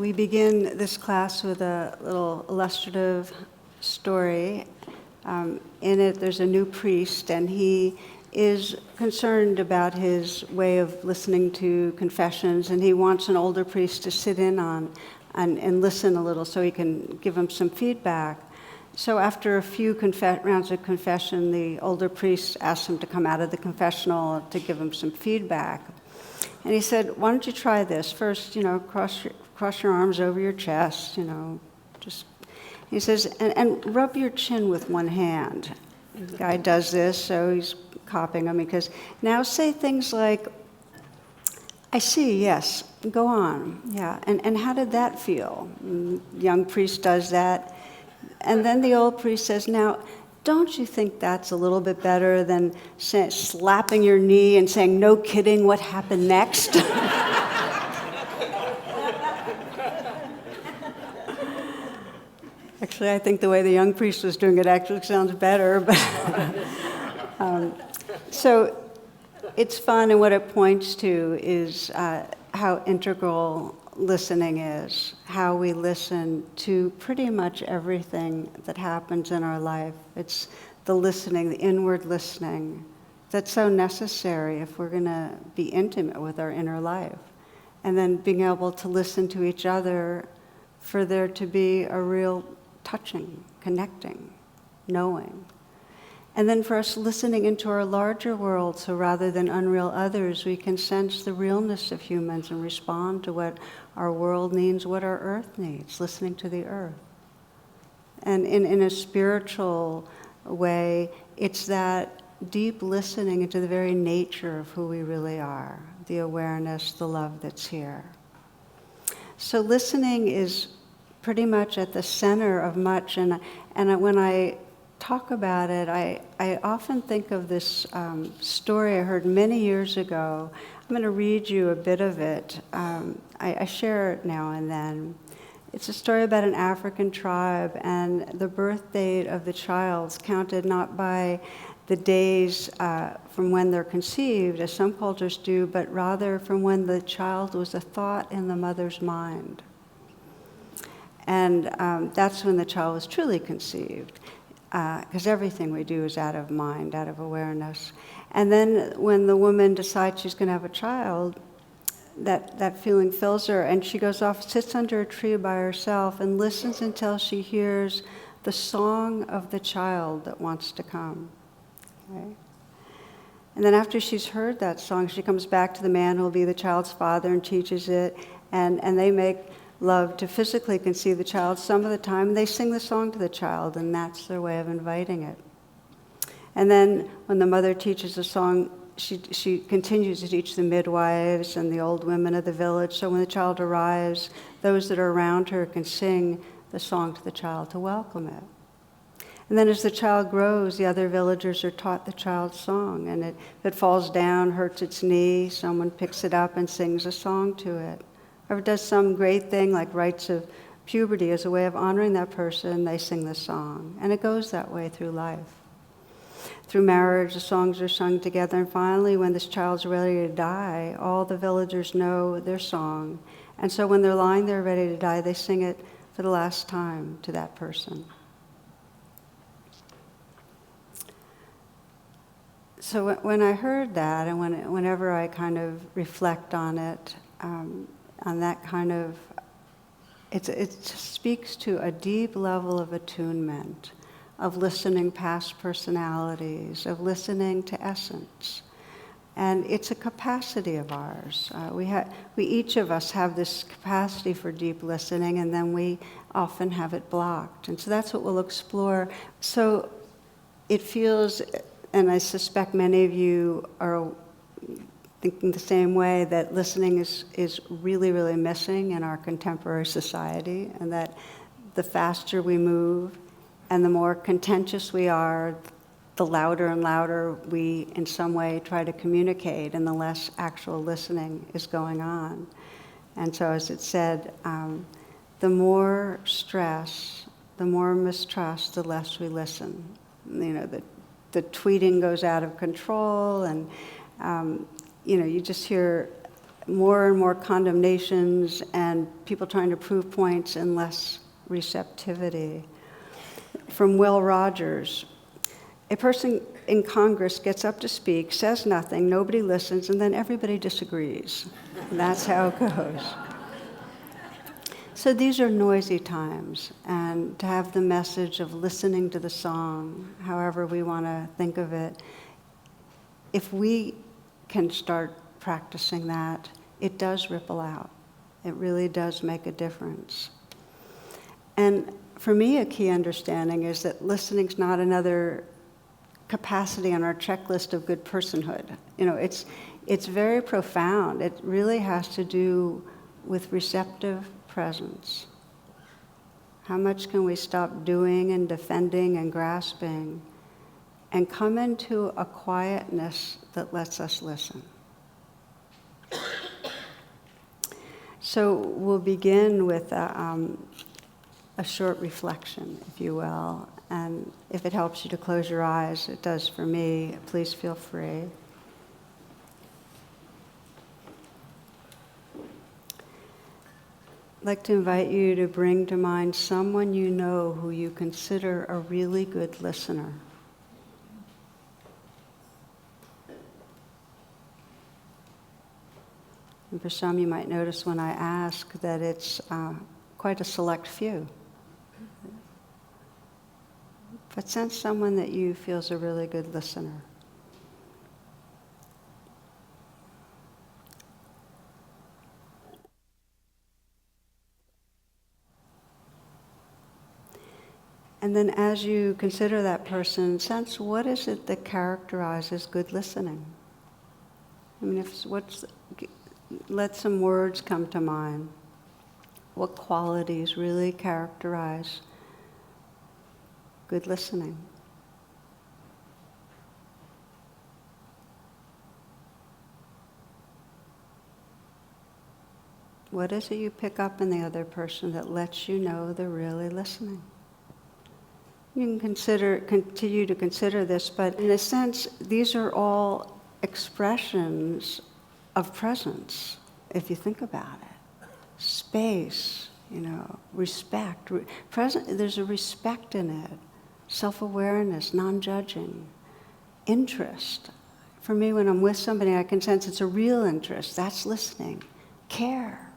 We begin this class with a little illustrative story. In it, there's a new priest, and he is concerned about his way of listening to confessions, and he wants an older priest to sit in on and listen a little so he can give him some feedback. So after a few rounds of confession, the older priest asked him to come out of the confessional to give him some feedback. And he said, why don't you try this? First, cross your arms over your chest, He says, and rub your chin with one hand. The guy does this, so he's copying him. He goes, now say things like, I see, yes, go on. Yeah, and how did that feel? And the young priest does that. And then the old priest says, now, don't you think that's a little bit better than slapping your knee and saying, no kidding, what happened next? Actually, I think the way the young priest was doing it actually sounds better. But so it's fun, and what it points to is how integral listening is, how we listen to pretty much everything that happens in our life. It's the listening, the inward listening, that's so necessary if we're going to be intimate with our inner life. And then being able to listen to each other for there to be a real touching, connecting, knowing. And then for us listening into our larger world, so rather than unreal others, we can sense the realness of humans and respond to what our world needs, what our earth needs, listening to the earth. And in a spiritual way, it's that deep listening into the very nature of who we really are, the awareness, the love that's here. So listening is pretty much at the center of much, and when I talk about it, I often think of this story I heard many years ago. I'm going to read you a bit of it. I share it now and then. It's a story about an African tribe, and the birth date of the child's counted not by the days from when they're conceived, as some cultures do, but rather from when the child was a thought in the mother's mind. And that's when the child was truly conceived. Because everything we do is out of mind, out of awareness. And then when the woman decides she's going to have a child, that feeling fills her, and she goes off, sits under a tree by herself, and listens until she hears the song of the child that wants to come. Okay? And then after she's heard that song, she comes back to the man who will be the child's father and teaches it, and they make love to physically conceive the child. Some of the time they sing the song to the child, and that's their way of inviting it. And then when the mother teaches the song, she continues to teach the midwives and the old women of the village, so when the child arrives, those that are around her can sing the song to the child to welcome it. And then as the child grows, the other villagers are taught the child's song, and if it falls down, hurts its knee, someone picks it up and sings a song to it. Or does some great thing like rites of puberty as a way of honoring that person, they sing the song. And it goes that way through life. Through marriage, the songs are sung together, and finally, when this child's ready to die, all the villagers know their song. And so when they're lying there ready to die, they sing it for the last time to that person. So when I heard that, and whenever I kind of reflect on it, on that kind of, it speaks to a deep level of attunement, of listening past personalities, of listening to essence. And it's a capacity of ours. We each of us have this capacity for deep listening, and then we often have it blocked. And so that's what we'll explore. So it feels, and I suspect many of you are thinking the same way, that listening is really, really missing in our contemporary society, and that the faster we move and the more contentious we are, the louder and louder we in some way try to communicate, and the less actual listening is going on. And so as it said, the more stress, the more mistrust, the less we listen. The tweeting goes out of control, and you just hear more and more condemnations and people trying to prove points and less receptivity. From Will Rogers, a person in Congress gets up to speak, says nothing, nobody listens, and then everybody disagrees. And that's how it goes. So these are noisy times, and to have the message of listening to the song, however we want to think of it, if we can start practicing that, it does ripple out. It really does make a difference. And for me, a key understanding is that listening's not another capacity on our checklist of good personhood. You know, it's very profound. It really has to do with receptive presence. How much can we stop doing and defending and grasping and come into a quietness that lets us listen? So we'll begin with a short reflection, if you will. And if it helps you to close your eyes, it does for me, please feel free. I'd like to invite you to bring to mind someone you know who you consider a really good listener. And for some, you might notice when I ask that it's quite a select few. But sense someone that you feel is a really good listener. And then as you consider that person, sense what is it that characterizes good listening? I mean, let some words come to mind. What qualities really characterize good listening? What is it you pick up in the other person that lets you know they're really listening? You can continue to consider this, but in a sense, these are all expressions of presence, if you think about it. Space, respect. There's a respect in it. Self-awareness, non-judging. Interest. For me, when I'm with somebody, I can sense it's a real interest. That's listening. Care,